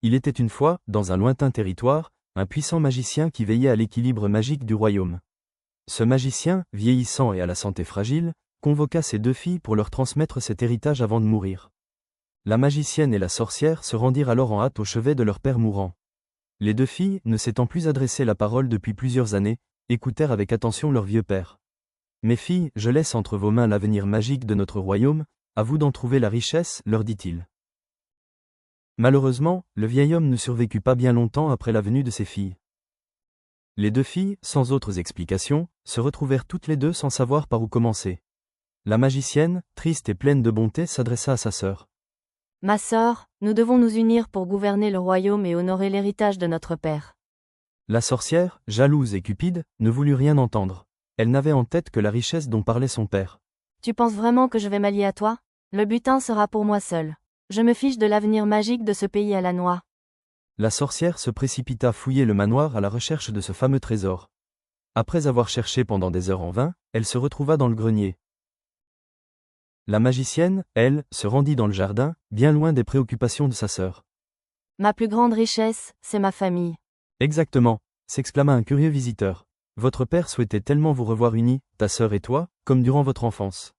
Il était une fois, dans un lointain territoire, un puissant magicien qui veillait à l'équilibre magique du royaume. Ce magicien, vieillissant et à la santé fragile, convoqua ses 2 filles pour leur transmettre cet héritage avant de mourir. La magicienne et la sorcière se rendirent alors en hâte au chevet de leur père mourant. Les 2 filles, ne s'étant plus adressé la parole depuis plusieurs années, écoutèrent avec attention leur vieux père. « Mes filles, je laisse entre vos mains l'avenir magique de notre royaume, à vous d'en trouver la richesse, leur dit-il. Malheureusement, le vieil homme ne survécut pas bien longtemps après la venue de ses filles. Les 2 filles, sans autres explications, se retrouvèrent toutes les 2 sans savoir par où commencer. La magicienne, triste et pleine de bonté, s'adressa à sa sœur. « Ma sœur, nous devons nous unir pour gouverner le royaume et honorer l'héritage de notre père. » La sorcière, jalouse et cupide, ne voulut rien entendre. Elle n'avait en tête que la richesse dont parlait son père. « Tu penses vraiment que je vais m'allier à toi ? Le butin sera pour moi seul. Je me fiche de l'avenir magique de ce pays à la noix. » La sorcière se précipita fouiller le manoir à la recherche de ce fameux trésor. Après avoir cherché pendant des heures en vain, elle se retrouva dans le grenier. La magicienne, elle, se rendit dans le jardin, bien loin des préoccupations de sa sœur. « Ma plus grande richesse, c'est ma famille. » Exactement, s'exclama un curieux visiteur. Votre père souhaitait tellement vous revoir unis, ta sœur et toi, comme durant votre enfance.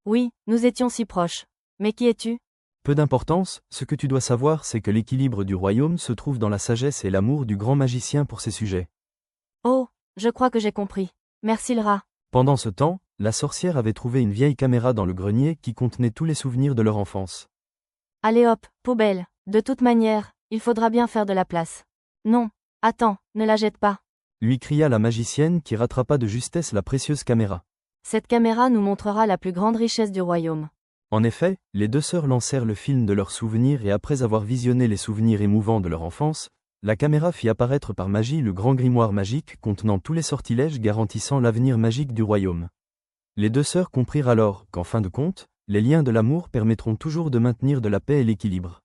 Oui, nous étions si proches. Mais qui es-tu ? Peu d'importance, ce que tu dois savoir c'est que l'équilibre du royaume se trouve dans la sagesse et l'amour du grand magicien pour ses sujets. Oh, je crois que j'ai compris. Merci le rat. Pendant ce temps, la sorcière avait trouvé une vieille caméra dans le grenier qui contenait tous les souvenirs de leur enfance. Allez hop, poubelle. De toute manière, il faudra bien faire de la place. Non, attends, ne la jette pas. Lui cria la magicienne qui rattrapa de justesse la précieuse caméra. Cette caméra nous montrera la plus grande richesse du royaume. En effet, les 2 sœurs lancèrent le film de leurs souvenirs et après avoir visionné les souvenirs émouvants de leur enfance, la caméra fit apparaître par magie le grand grimoire magique contenant tous les sortilèges garantissant l'avenir magique du royaume. Les 2 sœurs comprirent alors qu'en fin de compte, les liens de l'amour permettront toujours de maintenir de la paix et l'équilibre.